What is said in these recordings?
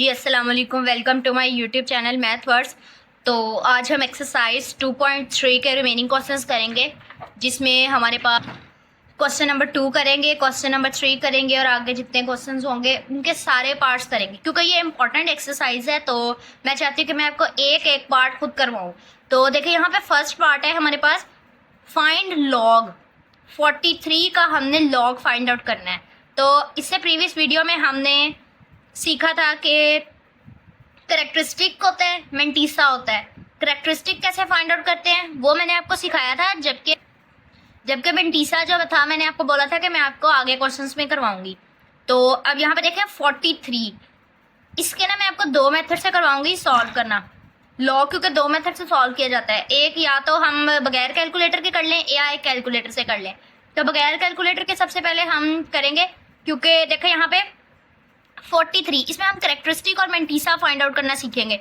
जी अस्सलाम वालेकुम, welcome to my YouTube channel math words. तो आज हम एक्सरसाइज 2.3 के रिमेनिंग क्वेश्चंस करेंगे, जिसमें हमारे पास क्वेश्चन नंबर 2 करेंगे, क्वेश्चन नंबर 3 करेंगे और आगे जितने क्वेश्चंस होंगे उनके सारे पार्ट्स करेंगे। क्योंकि ये इंपॉर्टेंट एक्सरसाइज है तो मैं चाहती हूँ कि मैं आपको एक एक पार्ट खुद करवाऊँ। तो देखिए यहाँ पे फर्स्ट पार्ट है हमारे पास, फाइंड लॉग 43 का हमने लॉग फाइंड आउट करना है। तो इससे प्रीवियस वीडियो में हमने सीखा था कि करेक्टरिस्टिक होता है, मेंटीसा होता है। करेक्टरिस्टिक कैसे फाइंड आउट करते हैं वो मैंने आपको सिखाया था, जबकि मेंटीसा जो था मैंने आपको बोला था कि मैं आपको आगे क्वेश्चंस में करवाऊंगी। तो अब यहाँ पे देखें 43, इसके ना मैं आपको दो मेथड से करवाऊंगी सॉल्व करना लॉग, क्योंकि दो मेथड से सॉल्व किया जाता है। एक या तो हम बगैर कैलकुलेटर के कर लें या एक कैलकुलेटर से कर लें। तो बगैर कैलकुलेटर के सबसे पहले हम करेंगे, क्योंकि देखें यहाँ पे 43, इसमें हम करेक्टरिस्टिक और मेंटीसा फाइंड आउट करना सीखेंगे।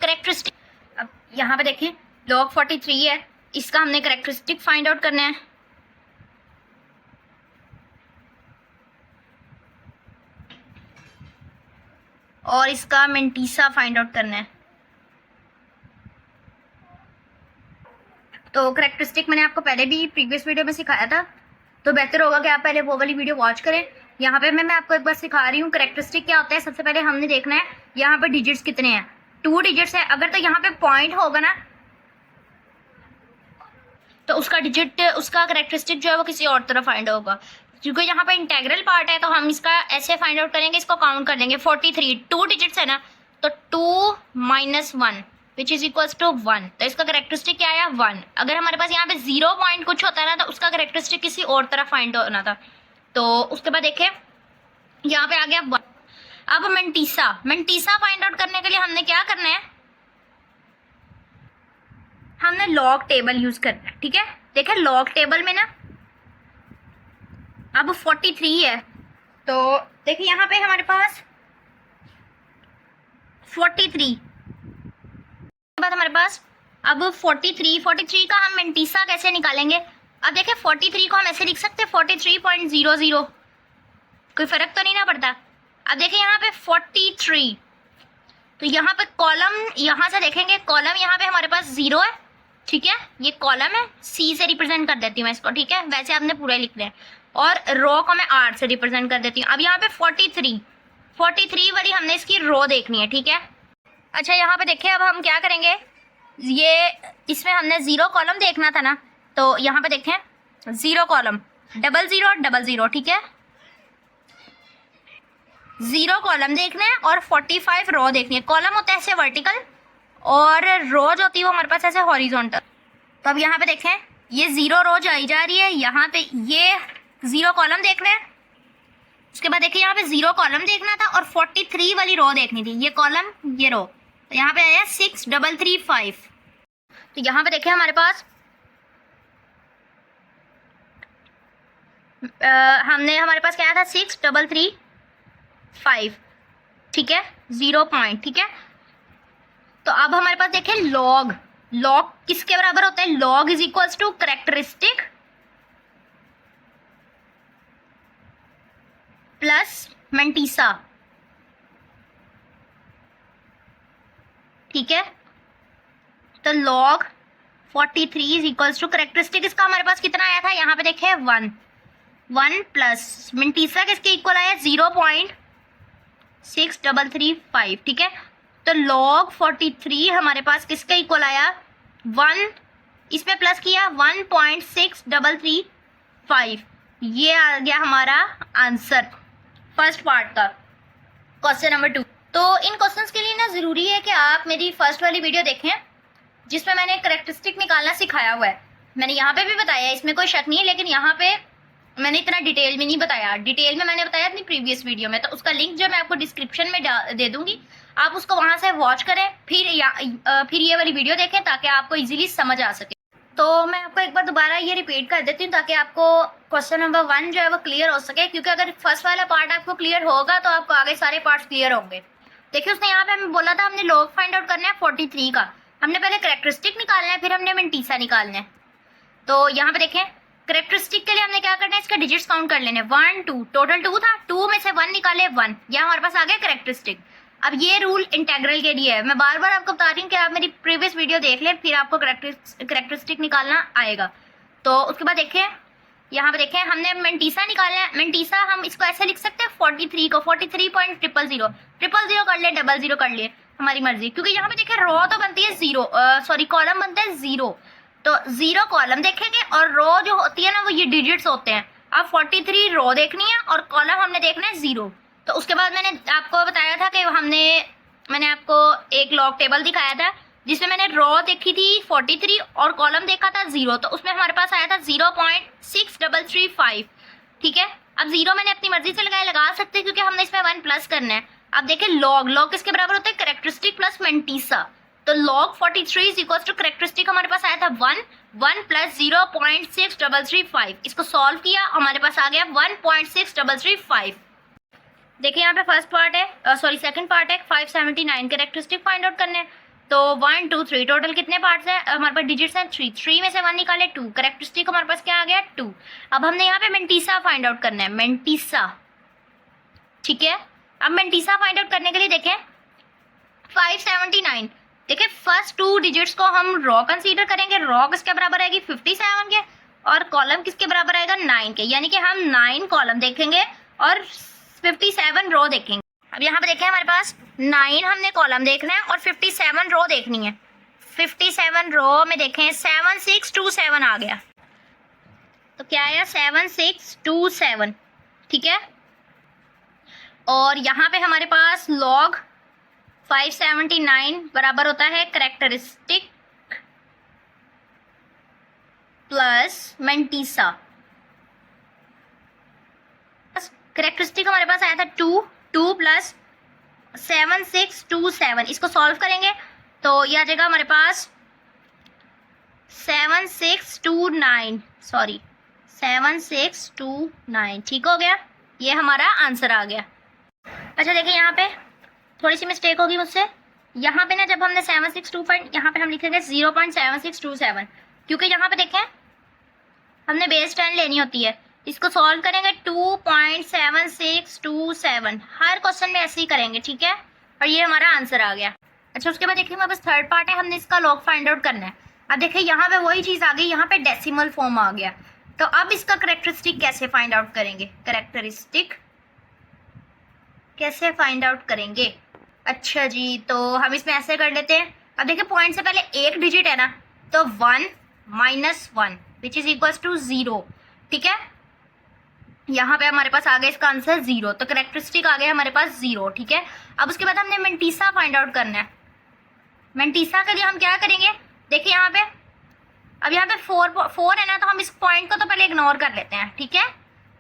करेक्टरिस्टिक, अब यहाँ पे देखें लॉग 43 है, इसका हमने करेक्टरिस्टिक फाइंड आउट करना है। और इसका मेंटीसा फाइंड आउट करना है। तो करेक्टरिस्टिक मैंने आपको पहले भी प्रीवियस वीडियो में सिखाया था, तो बेहतर होगा कि आप पहले वो वाली वीडियो वॉच करें। यहाँ पे मैं आपको एक बार सिखा रही हूँ करेक्टरिस्टिक क्या होता है। सबसे पहले हमने देखना है यहाँ पे डिजिट्स कितने हैं, 2 डिजिट्स है। अगर तो यहाँ पे पॉइंट होगा ना तो उसका डिजिट, उसका करेक्टरिस्टिक जो है वो किसी और तरफ फाइंड होगा। क्योंकि यहाँ पे इंटेग्रल पार्ट है तो हम इसका ऐसे फाइंड आउट करेंगे, इसको काउंट कर लेंगे। 43 2 डिजिट्स है ना, तो 2 - 1 विच इज इक्वल्स टू 1। तो इसका करेक्टरिस्टिक क्या आया 1। अगर हमारे पास यहाँ पे 0 पॉइंट कुछ होता है ना तो उसका करेक्टरिस्टिक किसी और तरफ फाइंड होना था। तो उसके बाद देखें यहाँ पे आ गया 1। अब मेंटीसा फाइंड आउट करने के लिए हमने क्या करना है, हमने लॉग टेबल यूज करना है। ठीक है, देखें लॉग टेबल में ना अब 43 है, तो देखिए यहाँ पे हमारे पास 43 के बाद हमारे पास अब 43 का हम मेंटीसा कैसे निकालेंगे। अब देखें 43 को हम ऐसे लिख सकते हैं 43.00, कोई फर्क तो नहीं ना पड़ता। अब देखें यहाँ पे 43, तो यहाँ पे कॉलम, यहाँ से देखेंगे कॉलम यहाँ पे हमारे पास 0 है। ठीक है, ये कॉलम है, सी से रिप्रेजेंट कर देती हूँ मैं इसको। ठीक है, वैसे आपने पूरा लिखना है, और रो को मैं आर से रिप्रेजेंट कर देती हूँ। अब यहाँ पे 43 वाली हमने इसकी रो देखनी है। ठीक है, अच्छा यहाँ पे देखिए अब हम क्या करेंगे, ये इसमें हमने 0 कॉलम देखना था ना, तो यहाँ पे देखें 0 कॉलम 0000। ठीक है, 0 कॉलम देखना है और 45 रो देखनी है। कॉलम होता है ऐसे वर्टिकल और रो जो होती है वो हमारे पास ऐसे हॉरिजॉन्टल। तो अब यहाँ पे देखें ये 0 रो जाई जा रही है, यहाँ पे ये 0 कॉलम देखना है। उसके बाद देखिए यहाँ पे 0 कॉलम देखना था और 43 वाली रो देखनी थी, ये कॉलम ये रो। तो यहाँ पे आया 6335। तो यहाँ पे देखिए हमारे पास हमारे पास क्या था 6335। ठीक है, 0 पॉइंट। ठीक है, तो अब हमारे पास देखें लॉग किसके बराबर होता है, log is equals to characteristic plus mantissa. ठीक है, तो log 43 is equals to characteristic, इसका हमारे पास कितना आया था यहाँ पे देखें 1 प्लस मेंटीसा किसके इक्वल आया 0.6335। ठीक है, तो लॉग 43 हमारे पास किसके इक्वल आया 1, इसमें प्लस किया 1.6335। ये आ गया हमारा आंसर फर्स्ट पार्ट का क्वेश्चन नंबर 2। तो इन क्वेश्चंस के लिए ना ज़रूरी है कि आप मेरी फर्स्ट वाली वीडियो देखें, जिसमें मैंने करेक्टरिस्टिक निकालना सिखाया हुआ है। मैंने यहाँ पे भी बताया, इसमें कोई शक नहीं है, लेकिन यहाँ पे मैंने इतना डिटेल में नहीं बताया। डिटेल में मैंने बताया अपनी प्रीवियस वीडियो में, तो उसका लिंक जो मैं आपको डिस्क्रिप्शन में दे दूंगी, आप उसको वहाँ से वॉच करें, फिर ये वाली वीडियो देखें ताकि आपको इजीली समझ आ सके। तो मैं आपको एक बार दोबारा ये रिपीट कर देती हूँ ताकि आपको क्वेश्चन नंबर 1 जो है वो क्लियर हो सके, क्योंकि अगर फर्स्ट वाला पार्ट आपको क्लियर होगा तो आपको आगे सारे पार्ट्स क्लियर होंगे। देखिए उसने यहाँ पे हमें बोला था हमने लॉग फाइंड आउट करना है 43 का, हमने पहले करेक्टरिस्टिक निकालना है, फिर हमने मेंटीसा निकालना है। तो यहाँ पे देखें करेक्टरिस्टिक के लिए हमने क्या करना है, इसका डिजिट्स काउंट कर लेने 1 2, टोटल 2 था, 2 में से 1 निकाले 1, यह हमारे पास आ गया करेक्टरिस्टिक। अब ये रूल इंटेग्रल के लिए है, मैं बार बार आपको बता रही हूँ कि आप मेरी प्रीवियस वीडियो देख लें, फिर आपको करेक्टरिस्टिक निकालना आएगा। तो उसके बाद देखें, यहाँ पे देखें हमने मेंटीसा निकालना है। मेंटीसा हम इसको ऐसे लिख सकते हैं 43 को 43.000 कर ले, 00 कर लिए, हमारी मर्जी, क्योंकि यहाँ पे देखें रो तो बनती है 0, सॉरी कॉलम बनता है 0, तो 0 कॉलम देखेंगे और रो जो होती है ना वो ये डिजिट्स होते हैं। अब 43 रो देखनी है और कॉलम हमने देखना है 0। तो उसके बाद मैंने आपको बताया था कि मैंने आपको एक लॉग टेबल दिखाया था जिसमें मैंने रो देखी थी 43 और कॉलम देखा था 0, तो उसमें हमारे पास आया था 0.6335। ठीक है, अब 0 मैंने अपनी मर्जी से लगा सकते हैं क्योंकि हमने इसमें 1 प्लस करना है। अब देखिए लॉग किसके बराबर होता है, करेक्टरिस्टिक प्लस मेंटीसा। तो log 43 is equal to characteristic हमारे पास आया था 1 प्लस 0.6335। इसको सॉल्व किया, हमारे पास आ गया 1.6335। देखिए यहाँ पे फर्स्ट पार्ट है, सॉरी सेकंड पार्ट है, 579 करेक्टरिस्टिक फाइंड आउट करने हैं। तो 1 2 3 टोटल कितने पार्ट्स हैं हमारे पास, डिजिट्स हैं 3 में से 1 निकाले 2, करेक्टरिस्टिक हमारे पास क्या आ गया 2। अब हमने यहाँ पे मेंटीसा फाइंड आउट करना है, मेंटीसा। ठीक है, अब मेंटीसा फाइंड आउट करने के लिए देखें 579, देखिए फर्स्ट 2 डिजिट्स को हम रॉ कंसीडर करेंगे, रॉ किसके बराबर आएगी 57 के, और कॉलम किसके बराबर आएगा 9 के, यानी कि हम 9 कॉलम देखेंगे और 57 रो देखेंगे। अब यहाँ पे देखें हमारे पास 9 हमने कॉलम देखना है और 57 रो देखनी है। 57 रो में देखें 7627 आ गया, तो क्या आया 7627। ठीक है, और यहाँ पे हमारे पास लॉग 579 बराबर होता है करेक्टरिस्टिक प्लस मेंटीसा। करेक्टरिस्टिक हमारे पास आया था 2 प्लस 7627, इसको सॉल्व करेंगे तो यह आ जाएगा हमारे पास 7629। ठीक हो गया, ये हमारा आंसर आ गया। अच्छा देखिए यहाँ पे थोड़ी सी मिस्टेक होगी मुझसे, यहाँ पे ना जब हमने 762 यहाँ पे हम लिखेंगे 0.7627, क्योंकि यहाँ पे देखें हमने बेस 10 लेनी होती है, इसको सॉल्व करेंगे 2.7627, हर क्वेश्चन में ऐसे ही करेंगे। ठीक है, और ये हमारा आंसर आ गया। अच्छा उसके बाद देखिए हमारे पास थर्ड पार्ट है, हमने इसका लॉग फाइंड आउट करना है। अब देखिए यहाँ पे वही चीज़ आ गई, यहाँ पे डेसिमल फॉर्म आ गया, तो अब इसका करेक्टरिस्टिक कैसे फाइंड आउट करेंगे, करेक्टरिस्टिक कैसे फाइंड आउट करेंगे। अच्छा जी, तो हम इसमें ऐसे कर लेते हैं। अब देखिए पॉइंट से पहले एक डिजिट है ना, तो 1 - 1 विच इज इक्वल टू 0। ठीक है, यहाँ पे हमारे पास आ गया इसका आंसर 0, तो करेक्टरिस्टिक आ गया हमारे पास 0। ठीक है, अब उसके बाद हमने मेंटीसा फाइंड आउट करना है। मेंटीसा के लिए हम क्या करेंगे, देखिए यहाँ पे अब यहाँ पे 4 है ना, तो हम इस पॉइंट को तो पहले इग्नोर कर लेते हैं। ठीक है,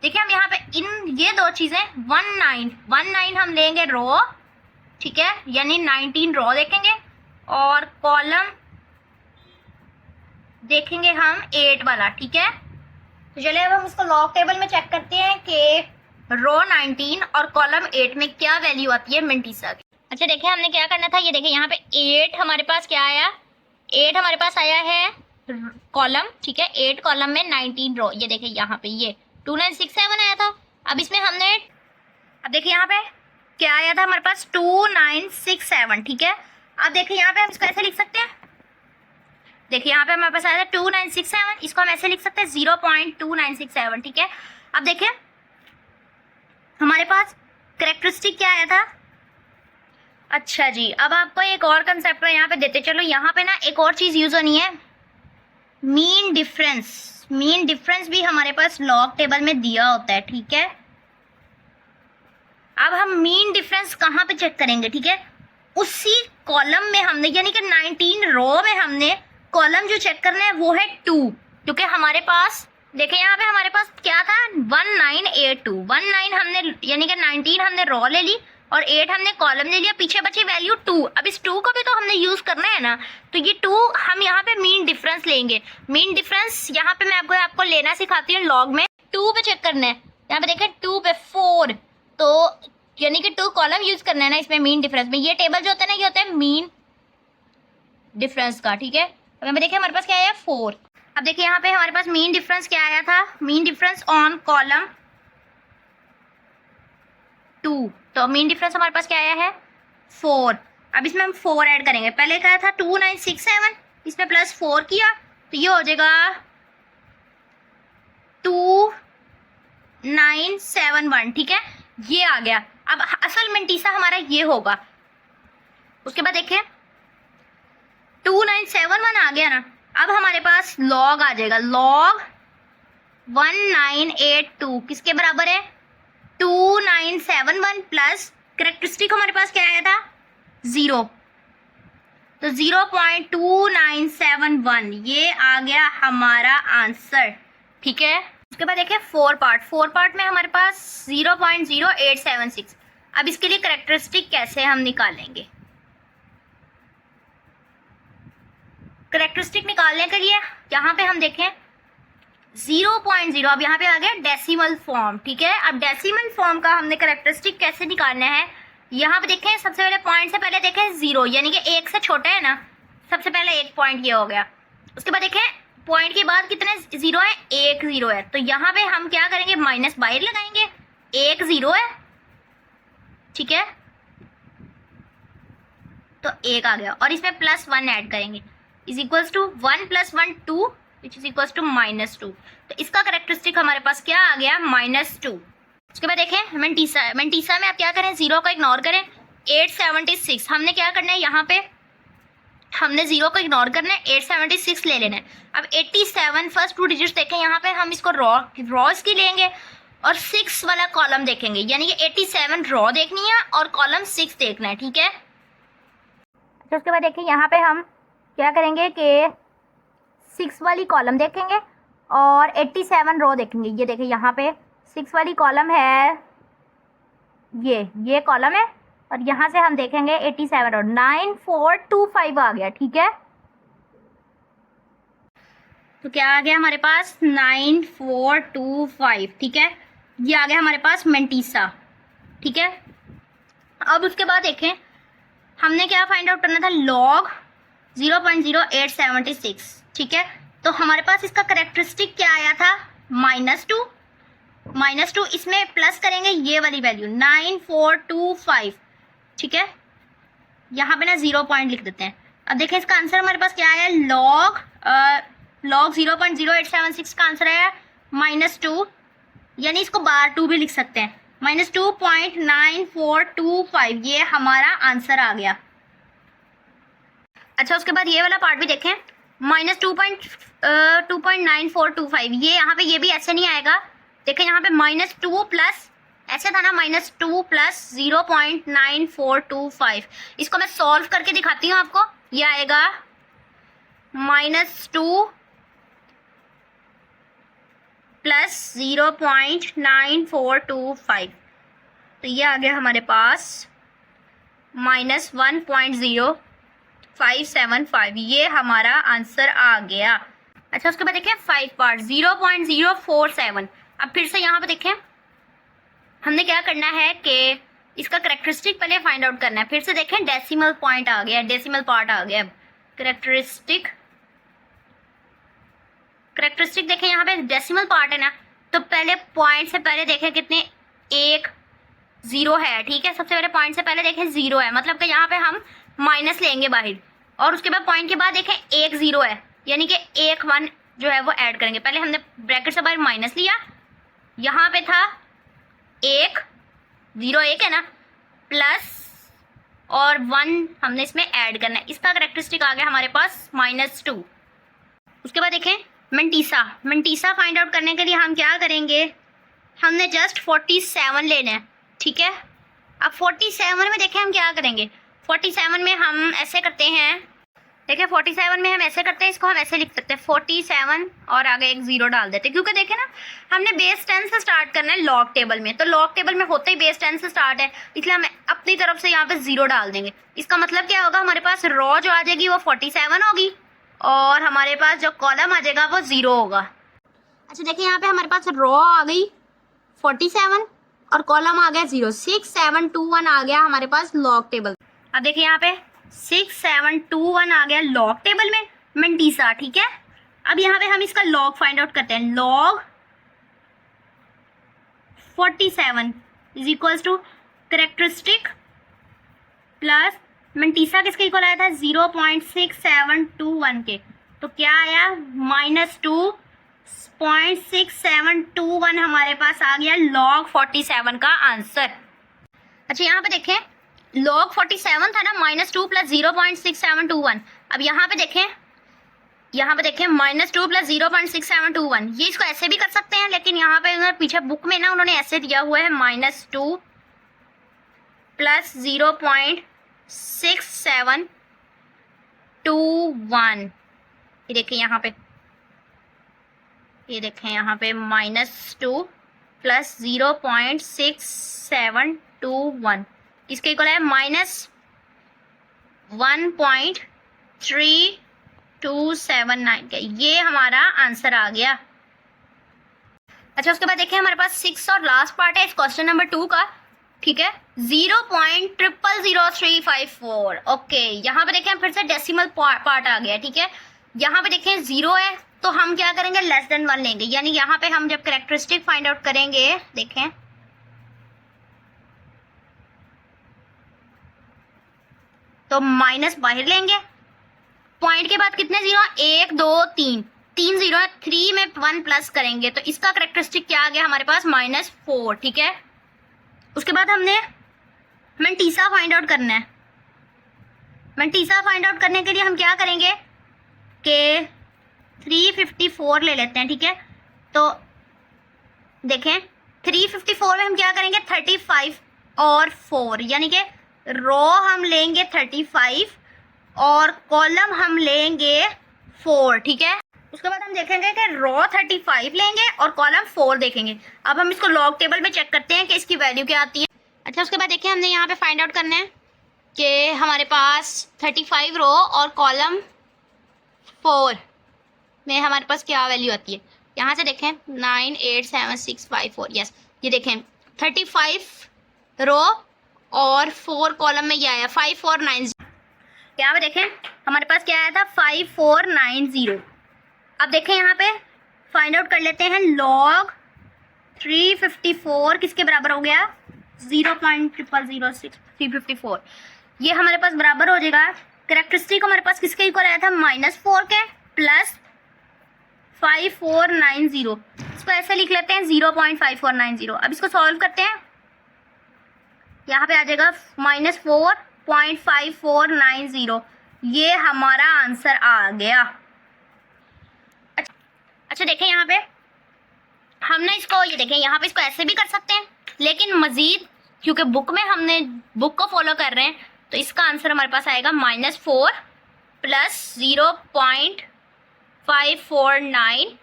देखिए हम यहाँ पे इन ये दो चीजें 19 हम लेंगे रो, ठीक है, यानी 19 रो देखेंगे और कॉलम देखेंगे हम 8 वाला। ठीक है, तो चलिए अब हम इसको लॉग टेबल में चेक करते हैं कि रो 19 और कॉलम 8 में क्या वैल्यू आती है मेंटीसा की। अच्छा देखिए हमने क्या करना था, ये देखिए यहाँ पे 8 हमारे पास क्या आया, 8 हमारे पास आया है कॉलम। ठीक है, 8 कॉलम में 19 रो, ये देखिए यहाँ पे ये 2967 आया था। अब इसमें हमने अब देखिए यहाँ पे क्या आया था हमारे पास 2967। ठीक है, अब देखिए यहाँ पे हम इसको ऐसे लिख सकते हैं, देखिए यहाँ पे हमारे पास आया था 2967, इसको हम ऐसे लिख सकते हैं 0.2967। ठीक है, अब देखिए हमारे पास करेक्टरिस्टिक क्या आया था। अच्छा जी, अब आपको एक और कंसेप्ट यहाँ पे देते चलो, यहाँ पे ना एक और चीज यूज होनी है, मीन डिफरेंस। मीन डिफरेंस भी हमारे पास लॉग टेबल में दिया होता है। ठीक है, अब हम मीन डिफरेंस कहाँ पे चेक करेंगे, ठीक है, उसी कॉलम में हमने, यानी कि 19 रो में हमने कॉलम जो चेक करना है वो है 2, क्योंकि हमारे पास देखिए यहाँ पे हमारे पास क्या था 1982, 19 हमने यानी कि 19 हमने रो ले ली और 8 हमने कॉलम ले लिया, पीछे बची वैल्यू 2। अब इस 2 को भी तो हमने यूज करना है ना, तो ये 2 हम यहाँ पे मीन डिफरेंस लेंगे। मीन डिफरेंस यहाँ पे मैं आपको लेना सिखाती हूँ, लॉग में 2 पे चेक करना है। यहाँ पे देखें 2 पे 4, तो यानी कि 2 कॉलम यूज करना है ना इसमें मीन डिफरेंस में। ये टेबल जो होता है ना, ये होता है मीन डिफरेंस का। ठीक है, अब यहाँ पे देखिए हमारे पास क्या आया 4। अब देखिए यहाँ पे हमारे पास मीन डिफरेंस क्या आया था, मीन डिफरेंस ऑन कॉलम 2, तो मीन डिफरेंस हमारे पास क्या आया है 4। अब इसमें हम 4 ऐड करेंगे। पहले क्या था 2967, इसमें प्लस 4 किया तो ये हो जाएगा 2971। ठीक है, ये आ गया। अब असल मंटीसा हमारा ये होगा। उसके बाद देखें 2971 आ गया ना। अब हमारे पास लॉग आ जाएगा, लॉग 1982 किसके बराबर है 2971 प्लस कैरेक्टरिस्टिक हमारे पास क्या आया था 0, तो 0.2971 ये आ गया हमारा आंसर। ठीक है, उसके बाद देखिए 4 पार्ट में हमारे पास 0.0876। अब इसके लिए कैरेक्टरिस्टिक कैसे हम निकालेंगे। कैरेक्टरिस्टिक निकालने के लिए यहाँ पे हम देखें 0.0, अब यहाँ पे आ गया डेसिमल फॉर्म। ठीक है, अब डेसिमल फॉर्म का हमने कैरेक्टरिस्टिक कैसे निकालना है, यहाँ पे देखें सबसे पहले पॉइंट से पहले देखें 0, यानी कि 1 से छोटा है ना, सबसे पहले 1 पॉइंट ये हो गया। उसके बाद देखें पॉइंट के बाद कितने 0 है, 1 0 है, तो यहाँ पे हम क्या करेंगे माइनस बाहर लगाएंगे, 1 0 है। ठीक है, तो 1 आ गया और इसमें +1 ऐड करेंगे, is equals to 1 + 1 2 which is equals to -2। तो इसका कैरेक्टरिस्टिक हमारे पास क्या आ गया -2। उसके बाद देखें मेंटीसा में आप क्या करें 0 को इग्नोर करें। 876 हमने क्या करना है, यहाँ पे हमने 0 को इग्नोर करना है, 876 ले लेना है। अब 87 फर्स्ट 2 डिजिट्स देखें, यहाँ पे हम इसको रॉज की लेंगे और 6 वाला कॉलम देखेंगे, यानी कि 87 रॉ देखनी है और कॉलम 6 देखना है। ठीक है, तो उसके बाद देखिए यहाँ पे हम क्या करेंगे कि 6 वाली कॉलम देखेंगे और 87 रो देखेंगे। ये देखिए यहाँ पे 6 वाली कॉलम है, ये कॉलम है और यहाँ से हम देखेंगे 87 और 9425 आ गया। ठीक है, तो क्या आ गया हमारे पास 9425। ठीक है, ये आ गया हमारे पास मेंटीसा। ठीक है, अब उसके बाद देखें हमने क्या फाइंड आउट करना था, लॉग 0.0876। ठीक है, तो हमारे पास इसका कैरेक्टरिस्टिक क्या आया था -2। इसमें प्लस करेंगे ये वाली वैल्यू 9425। ठीक है, यहाँ पे ना 0 पॉइंट लिख देते हैं। अब देखें इसका आंसर हमारे पास क्या आया, लॉग 0.0876 का आंसर आया -2, यानी इसको बार 2 भी लिख सकते हैं, -2.9425 ये हमारा आंसर आ गया। अच्छा, उसके बाद ये वाला पार्ट भी देखें -2.9425 ये यहाँ पे ये भी ऐसे नहीं आएगा। देखें यहाँ पे -2 प्लस ऐसे था ना, -2 + 0.9425। इसको मैं सॉल्व करके दिखाती हूँ आपको। ये आएगा -2 + 0.9425, तो ये आ गया हमारे पास -1.0575। ये हमारा आंसर आ गया। अच्छा, उसके बाद देखें 5 पार्ट 0.047। अब फिर से यहाँ पे देखें हमने क्या करना है कि इसका कैरेक्टरिस्टिक पहले फाइंड आउट करना है। फिर से देखें डेसिमल पॉइंट आ गया, डेसिमल पार्ट आ गया। अब कैरेक्टरिस्टिक देखें यहाँ पे डेसिमल पार्ट है ना, तो पहले पॉइंट से पहले देखें कितने 1 0 है। ठीक है, सबसे पहले पॉइंट से पहले देखें 0 है, मतलब कि यहाँ पे हम माइनस लेंगे बाहर, और उसके बाद पॉइंट के बाद देखें 1 0 है, यानी कि 1 1 जो है वो ऐड करेंगे। पहले हमने ब्रैकेट से बाहर माइनस लिया, यहाँ पे था 1 0 1 है ना, प्लस और 1 हमने इसमें ऐड करना है। इसका कैरेक्टरिस्टिक आ गया हमारे पास -2। उसके बाद देखें मेंटीसा फाइंड आउट करने के लिए हम क्या करेंगे, हमने जस्ट 47 लेना है। ठीक है, अब 47 में देखें हम क्या करेंगे, 47 में हम ऐसे करते हैं, देखिए 47 में हम ऐसे करते हैं, इसको हम ऐसे लिख सकते हैं 47 और आगे एक 0 डाल देते हैं, क्योंकि देखें ना हमने बेस 10 से स्टार्ट करना है लॉग टेबल में, तो लॉग टेबल में होते ही बेस 10 से स्टार्ट है, इसलिए हम अपनी तरफ से यहाँ पे 0 डाल देंगे। इसका मतलब क्या होगा, हमारे पास रॉ जो आ जाएगी वो 47 होगी और हमारे पास जो कॉलम आ जाएगा वो 0 होगा। अच्छा देखिए यहाँ पे हमारे पास रॉ आ गई 47 और कॉलम आ गया 0, 6 7 2 1 आ गया हमारे पास लॉग टेबल। अब देखिए यहाँ पे 6 7 2 1 आ गया लॉग टेबल में मेंटीसा। ठीक है, अब यहाँ पे हम इसका लॉग फाइंड आउट करते हैं, log 47 is equals to characteristic plus mantissa किसके इक्वल आया था 0.6721 के, तो क्या आया -2.6721 हमारे पास आ गया log 47 का आंसर। अच्छा यहाँ पे देखें log 47 था ना, -2 + 0.6721। अब यहाँ पे देखें -2 + 0.6721, ये इसको ऐसे भी कर सकते हैं, लेकिन यहाँ पे पीछे बुक में ना उन्होंने ऐसे दिया हुआ है -2 + 0.6721। ये देखें यहाँ पे, -2 + 0.6721 इसके इक्वल है -1.3279 का, ये हमारा आंसर आ गया। अच्छा उसके बाद देखिए हमारे पास 6 और लास्ट पार्ट है इस क्वेश्चन नंबर 2 का, ठीक है, 0.000354। ओके यहाँ पे देखें फिर से डेसिमल पार्ट आ गया, ठीक है। यहाँ पे देखें 0 है तो हम क्या करेंगे लेस देन 1 लेंगे, यानी यहाँ पे हम जब कैरेक्टरिस्टिक फाइंड आउट करेंगे, देखें तो माइनस बाहर लेंगे, पॉइंट के बाद कितने 0, 1 2 3 0 है, 3 में 1 प्लस करेंगे तो इसका कैरेक्टरिस्टिक क्या आ गया हमारे पास -4, ठीक है। उसके बाद हमने मंटीसा फाइंड आउट करना है। मंटीसा फाइंड आउट करने के लिए हम क्या करेंगे कि 354 ले लेते हैं, ठीक है। तो देखें 354 में हम क्या करेंगे 35 और 4, यानी कि रो हम लेंगे 35 और कॉलम हम लेंगे 4, ठीक है। उसके बाद हम देखेंगे कि रो 35 लेंगे और कॉलम 4 देखेंगे। अब हम इसको लॉग टेबल में चेक करते हैं कि इसकी वैल्यू क्या आती है। अच्छा उसके बाद देखिए हमने यहाँ पे फाइंड आउट करना है कि हमारे पास 35 रो और कॉलम 4 में हमारे पास क्या वैल्यू आती है। यहाँ से देखें 98765 यस, ये देखें 35 रो और 4 कॉलम में ये आया 5490। यहाँ पे देखें हमारे पास क्या आया था 5490। अब देखें यहाँ पे फाइंड आउट कर लेते हैं लॉग 354 किसके बराबर हो गया 0.000354, ये हमारे पास बराबर हो जाएगा। कैरेक्टरिस्टिक हमारे पास किसके इक्वल आया था -4 के प्लस 5490, इसको ऐसे लिख लेते हैं 0.5490। अब इसको सॉल्व करते हैं, यहाँ पे आ जाएगा -4.5490, ये हमारा आंसर आ गया। अच्छा देखें यहाँ पे हम ना इसको, ये देखें यहाँ पे इसको ऐसे भी कर सकते हैं, लेकिन मजीद क्योंकि बुक में हमने बुक को फॉलो कर रहे हैं तो इसका आंसर हमारे पास आएगा -4 + 0.549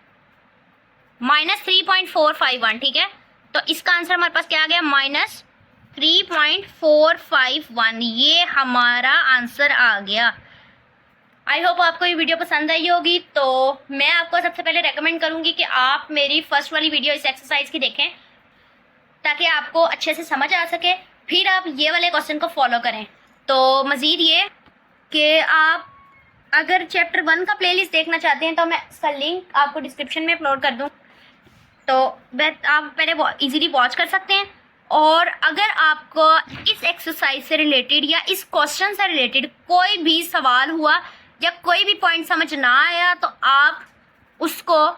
-3.451, ठीक है। तो इसका आंसर हमारे पास क्या आ गया -3.451, ये हमारा आंसर आ गया। आई होप आपको ये वीडियो पसंद आई होगी। तो मैं आपको सबसे पहले रेकमेंड करूंगी कि आप मेरी फर्स्ट वाली वीडियो इस एक्सरसाइज की देखें ताकि आपको अच्छे से समझ आ सके, फिर आप ये वाले क्वेश्चन को फॉलो करें। तो मज़ीद ये कि आप अगर चैप्टर 1 का प्लेलिस्ट देखना चाहते हैं तो मैं इसका लिंक आपको डिस्क्रिप्शन में अपलोड कर दूँ, तो आप पहले इजीली वॉच कर सकते हैं। और अगर आपको इस एक्सरसाइज से रिलेटेड या इस क्वेश्चन से रिलेटेड कोई भी सवाल हुआ या कोई भी पॉइंट समझ ना आया तो आप उसको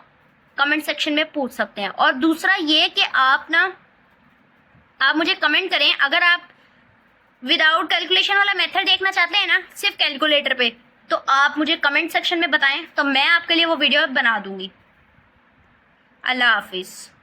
कमेंट सेक्शन में पूछ सकते हैं। और दूसरा ये कि आप मुझे कमेंट करें, अगर आप विदाउट कैलकुलेशन वाला मेथड देखना चाहते हैं ना, सिर्फ कैलकुलेटर पे, तो आप मुझे कमेंट सेक्शन में बताएं तो मैं आपके लिए वो वीडियो बना दूंगी। अल्लाह हाफिज़।